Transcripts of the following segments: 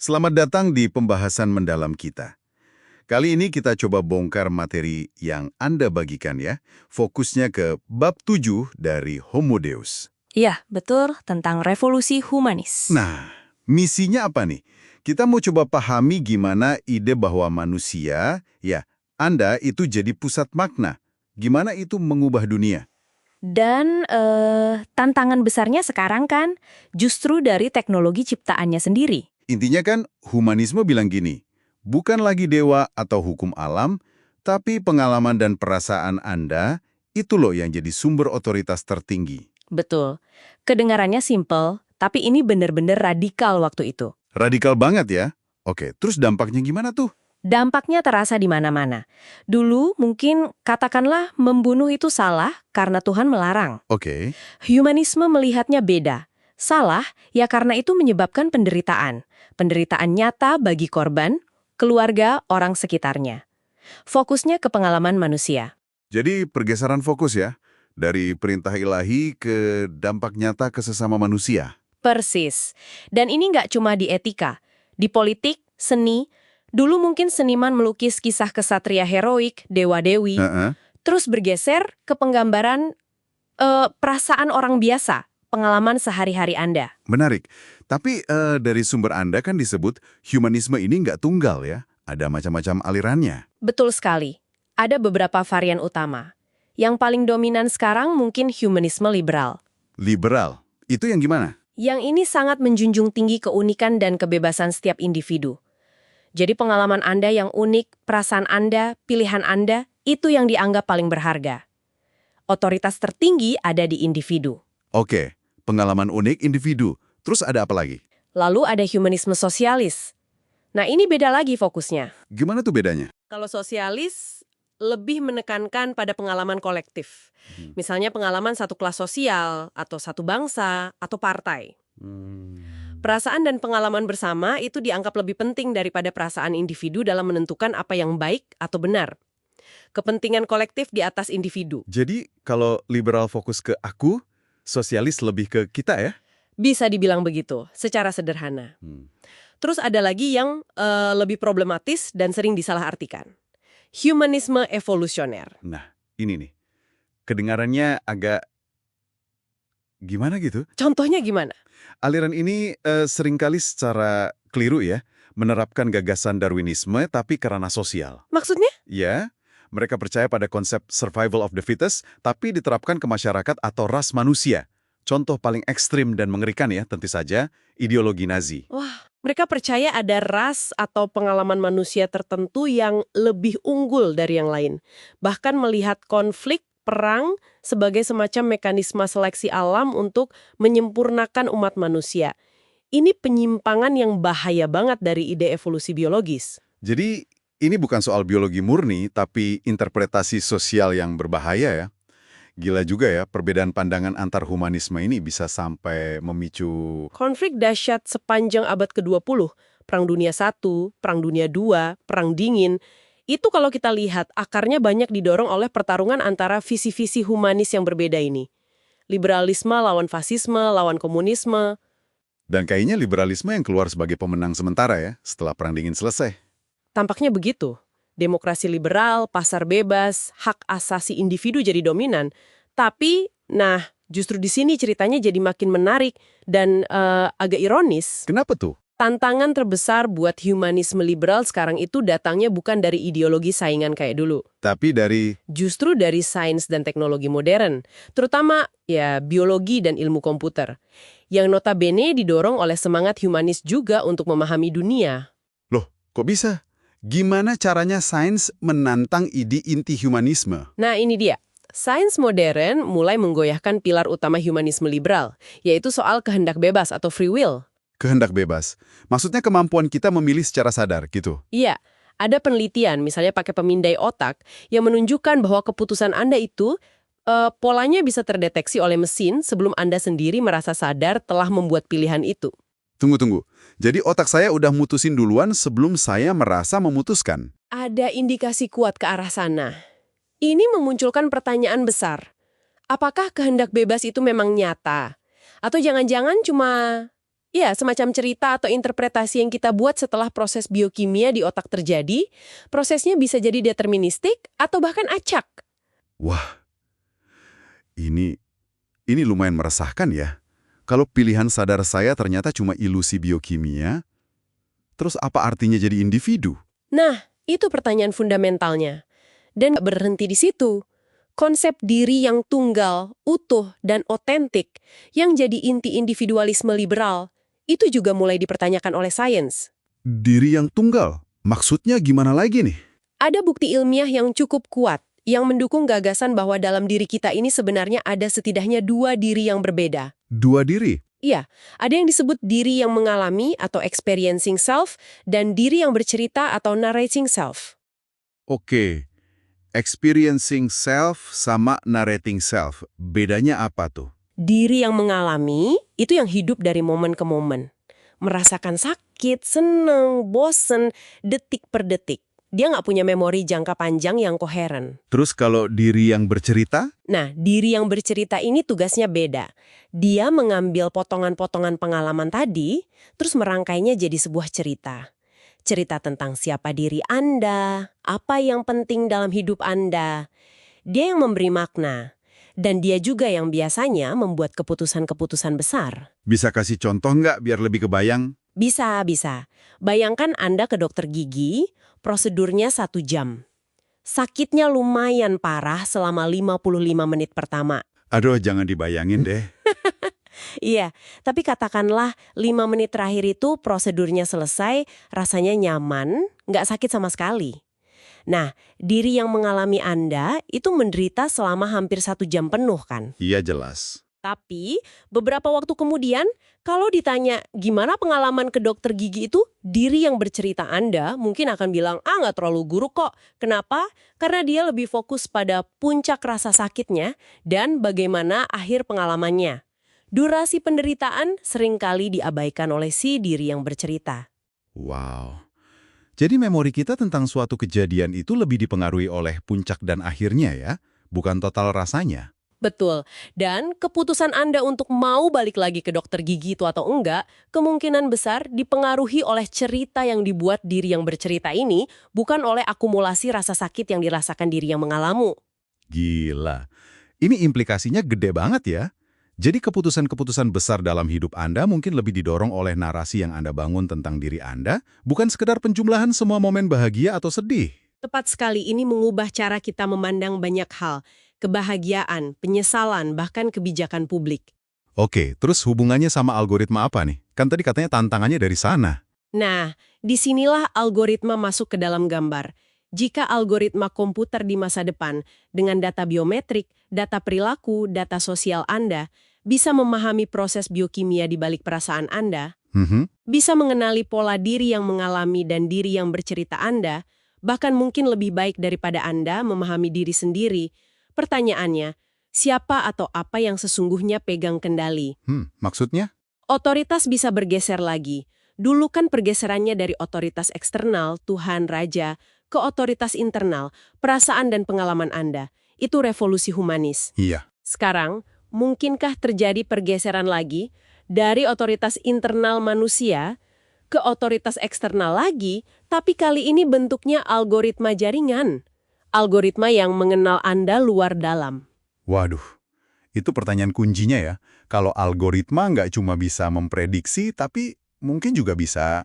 Selamat datang di pembahasan mendalam kita. Kali ini kita coba bongkar materi yang Anda bagikan ya. Fokusnya ke bab 7 dari Homo Deus. Iya, betul, tentang revolusi humanis. Nah, misinya apa nih? Kita mau coba pahami gimana ide bahwa manusia, ya, Anda itu jadi pusat makna. Gimana itu mengubah dunia? Dan tantangan besarnya sekarang kan justru dari teknologi ciptaannya sendiri. Intinya kan humanisme bilang gini, bukan lagi dewa atau hukum alam, tapi pengalaman dan perasaan Anda itu loh yang jadi sumber otoritas tertinggi. Betul. Kedengarannya simple, tapi ini benar-benar radikal waktu itu. Radikal banget ya. Oke, terus dampaknya gimana tuh? Dampaknya terasa di mana-mana. Dulu mungkin katakanlah membunuh itu salah karena Tuhan melarang. Oke, Humanisme melihatnya beda. Salah ya karena itu menyebabkan penderitaan. Penderitaan nyata bagi korban, keluarga, orang sekitarnya. Fokusnya ke pengalaman manusia. jadi pergeseran fokus ya. Dari perintah ilahi ke dampak nyata ke sesama manusia. Persis. Dan ini nggak cuma di etika. Di politik, seni, dulu mungkin seniman melukis kisah kesatria heroik, dewa-dewi, Heeh. terus bergeser ke penggambaran perasaan orang biasa, pengalaman sehari-hari Anda. Menarik. Tapi dari sumber Anda kan disebut humanisme ini nggak tunggal ya. Ada macam-macam alirannya. Betul sekali. Ada beberapa varian utama. Yang paling dominan sekarang mungkin humanisme liberal. Liberal. Itu yang gimana? Yang ini sangat menjunjung tinggi keunikan dan kebebasan setiap individu. Jadi pengalaman Anda yang unik, perasaan Anda, pilihan Anda, itu yang dianggap paling berharga. Otoritas tertinggi ada di individu. Oke, pengalaman unik individu. Terus ada apa lagi? Lalu ada humanisme sosialis. Nah ini beda lagi fokusnya. Gimana tuh bedanya? Kalau sosialis lebih menekankan pada pengalaman kolektif. Misalnya pengalaman satu kelas sosial, atau satu bangsa, atau partai. Perasaan dan pengalaman bersama itu dianggap lebih penting daripada perasaan individu dalam menentukan apa yang baik atau benar. Kepentingan kolektif di atas individu. Jadi kalau liberal fokus ke aku, sosialis lebih ke kita ya? Bisa dibilang begitu, secara sederhana. Terus ada lagi yang lebih problematis dan sering disalahartikan. Humanisme evolusioner. Nah, ini nih. Kedengarannya agak gimana gitu? Contohnya gimana? Aliran ini seringkali secara keliru ya, menerapkan gagasan Darwinisme tapi karena sosial. Maksudnya? Ya, mereka percaya pada konsep survival of the fittest, tapi diterapkan ke masyarakat atau ras manusia. Contoh paling ekstrim dan mengerikan ya, tentu saja, ideologi Nazi. Wah, mereka percaya ada ras atau pengalaman manusia tertentu yang lebih unggul dari yang lain. Bahkan melihat konflik, perang sebagai semacam mekanisme seleksi alam untuk menyempurnakan umat manusia. Ini penyimpangan yang bahaya banget dari ide evolusi biologis. Jadi, ini bukan soal biologi murni, tapi interpretasi sosial yang berbahaya ya. Gila juga ya, perbedaan pandangan antar humanisme ini bisa sampai memicu... Konflik dahsyat sepanjang abad ke-20, Perang Dunia I, Perang Dunia II, Perang Dingin, itu kalau kita lihat akarnya banyak didorong oleh pertarungan antara visi-visi humanis yang berbeda ini. Liberalisme lawan fasisme, lawan komunisme. Dan kayaknya liberalisme yang keluar sebagai pemenang sementara ya, setelah Perang Dingin selesai. Tampaknya begitu. Demokrasi liberal, pasar bebas, hak asasi individu jadi dominan. Tapi, nah, justru di sini ceritanya jadi makin menarik dan agak ironis. Kenapa tuh? Tantangan terbesar buat humanisme liberal sekarang itu datangnya bukan dari ideologi saingan kayak dulu. Tapi dari... Justru dari sains dan teknologi modern, terutama ya biologi dan ilmu komputer, yang notabene didorong oleh semangat humanis juga untuk memahami dunia. Loh, kok bisa? Gimana caranya sains menantang ide inti humanisme? Nah ini dia, sains modern mulai menggoyahkan pilar utama humanisme liberal, yaitu soal kehendak bebas atau free will. Kehendak bebas. Maksudnya kemampuan kita memilih secara sadar, gitu. Iya, ada penelitian, misalnya pakai pemindai otak, yang menunjukkan bahwa keputusan Anda itu polanya bisa terdeteksi oleh mesin sebelum Anda sendiri merasa sadar telah membuat pilihan itu. Tunggu. Jadi otak saya udah mutusin duluan sebelum saya merasa memutuskan. Ada indikasi kuat ke arah sana. Ini memunculkan pertanyaan besar. Apakah kehendak bebas itu memang nyata? Atau jangan-jangan cuma Ya, semacam cerita atau interpretasi yang kita buat setelah proses biokimia di otak terjadi, prosesnya bisa jadi deterministik atau bahkan acak. Wah, ini ini lumayan meresahkan ya. Kalau pilihan sadar saya ternyata cuma ilusi biokimia, terus apa artinya jadi individu? Nah, itu pertanyaan fundamentalnya. Dan nggak berhenti di situ. Konsep diri yang tunggal, utuh, dan otentik yang jadi inti individualisme liberal, itu juga mulai dipertanyakan oleh sains. Diri yang tunggal, maksudnya gimana lagi nih? Ada bukti ilmiah yang cukup kuat yang mendukung gagasan bahwa dalam diri kita ini sebenarnya ada setidaknya dua diri yang berbeda. Dua diri? Iya, ada yang disebut diri yang mengalami atau experiencing self dan diri yang bercerita atau narrating self. Oke, experiencing self sama narrating self, bedanya apa tuh? Diri yang mengalami itu yang hidup dari momen ke momen. Merasakan sakit, seneng, bosen, detik per detik. Dia nggak punya memori jangka panjang yang koheren. Terus kalau diri yang bercerita? Nah, diri yang bercerita ini tugasnya beda. Dia mengambil potongan-potongan pengalaman tadi, terus merangkainya jadi sebuah cerita. Cerita tentang siapa diri Anda, apa yang penting dalam hidup Anda. Dia yang memberi makna. Dan dia juga yang biasanya membuat keputusan-keputusan besar. Bisa kasih contoh nggak biar lebih kebayang? Bisa, bisa. Bayangkan Anda ke dokter gigi, prosedurnya 1 jam. Sakitnya lumayan parah selama 55 menit pertama. Aduh, jangan dibayangin deh. Iya, tapi katakanlah 5 menit terakhir itu prosedurnya selesai, rasanya nyaman, nggak sakit sama sekali. Nah, diri yang mengalami Anda itu menderita selama hampir 1 jam penuh kan? Iya jelas. Tapi, beberapa waktu kemudian, kalau ditanya gimana pengalaman ke dokter gigi itu, diri yang bercerita Anda mungkin akan bilang, nggak terlalu buruk kok. Kenapa? Karena dia lebih fokus pada puncak rasa sakitnya dan bagaimana akhir pengalamannya. Durasi penderitaan seringkali diabaikan oleh si diri yang bercerita. Wow. Jadi memori kita tentang suatu kejadian itu lebih dipengaruhi oleh puncak dan akhirnya ya, bukan total rasanya. Betul. Dan keputusan Anda untuk mau balik lagi ke dokter gigi itu atau enggak, kemungkinan besar dipengaruhi oleh cerita yang dibuat diri yang bercerita ini, bukan oleh akumulasi rasa sakit yang dirasakan diri yang mengalami. Gila. Ini implikasinya gede banget ya. Jadi keputusan-keputusan besar dalam hidup Anda mungkin lebih didorong oleh narasi yang Anda bangun tentang diri Anda, bukan sekedar penjumlahan semua momen bahagia atau sedih. Tepat sekali, ini mengubah cara kita memandang banyak hal. Kebahagiaan, penyesalan, bahkan kebijakan publik. Oke, terus hubungannya sama algoritma apa nih? Kan tadi katanya tantangannya dari sana. Nah, disinilah algoritma masuk ke dalam gambar. Jika algoritma komputer di masa depan, dengan data biometrik, data perilaku, data sosial Anda, bisa memahami proses biokimia di balik perasaan Anda, bisa mengenali pola diri yang mengalami dan diri yang bercerita Anda, bahkan mungkin lebih baik daripada Anda memahami diri sendiri. Pertanyaannya, siapa atau apa yang sesungguhnya pegang kendali? Maksudnya? Otoritas bisa bergeser lagi. Dulu kan pergeserannya dari otoritas eksternal, Tuhan, Raja, ke otoritas internal, perasaan dan pengalaman Anda. Itu revolusi humanis. Iya. Sekarang, mungkinkah terjadi pergeseran lagi dari otoritas internal manusia ke otoritas eksternal lagi, tapi kali ini bentuknya algoritma jaringan. Algoritma yang mengenal Anda luar dalam. Waduh, itu pertanyaan kuncinya ya. Kalau algoritma nggak cuma bisa memprediksi, tapi mungkin juga bisa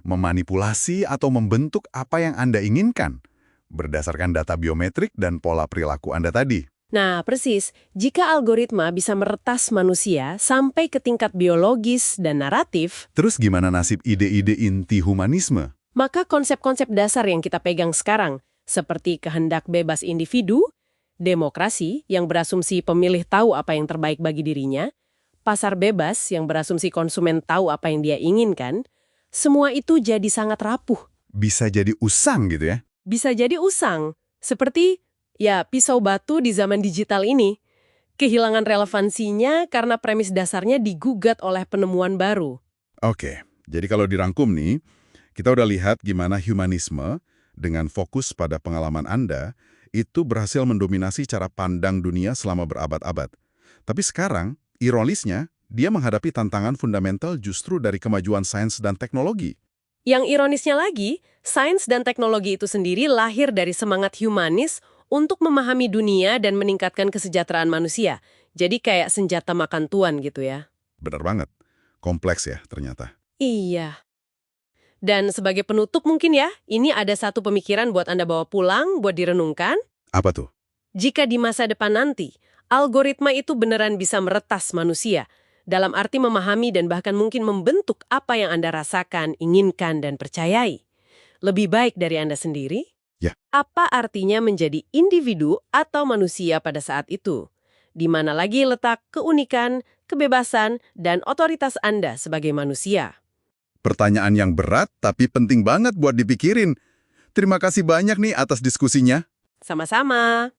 memanipulasi atau membentuk apa yang Anda inginkan berdasarkan data biometrik dan pola perilaku Anda tadi. Nah, persis. Jika algoritma bisa meretas manusia sampai ke tingkat biologis dan naratif, Terus gimana nasib ide-ide inti humanisme? maka konsep-konsep dasar yang kita pegang sekarang, seperti kehendak bebas individu, demokrasi yang berasumsi pemilih tahu apa yang terbaik bagi dirinya, pasar bebas yang berasumsi konsumen tahu apa yang dia inginkan, semua itu jadi sangat rapuh. Bisa jadi usang gitu ya? Bisa jadi usang, seperti pisau batu di zaman digital ini. Kehilangan relevansinya karena premis dasarnya digugat oleh penemuan baru. Oke, jadi kalau dirangkum nih, kita udah lihat gimana humanisme dengan fokus pada pengalaman Anda itu berhasil mendominasi cara pandang dunia selama berabad-abad. Tapi sekarang, ironisnya, Dia menghadapi tantangan fundamental justru dari kemajuan sains dan teknologi. Yang ironisnya lagi, sains dan teknologi itu sendiri lahir dari semangat humanis untuk memahami dunia dan meningkatkan kesejahteraan manusia. Jadi kayak senjata makan tuan gitu ya. Benar banget. Kompleks ya ternyata. Iya. Dan sebagai penutup mungkin ya, ini ada satu pemikiran buat Anda bawa pulang, buat direnungkan. Apa tuh? Jika di masa depan nanti, algoritma itu beneran bisa meretas manusia, dalam arti memahami dan bahkan mungkin membentuk apa yang Anda rasakan, inginkan, dan percayai. Lebih baik dari Anda sendiri? Ya. Apa artinya menjadi individu atau manusia pada saat itu? Di mana lagi letak keunikan, kebebasan, dan otoritas Anda sebagai manusia? Pertanyaan yang berat tapi penting banget buat dipikirin. Terima kasih banyak nih atas diskusinya. Sama-sama.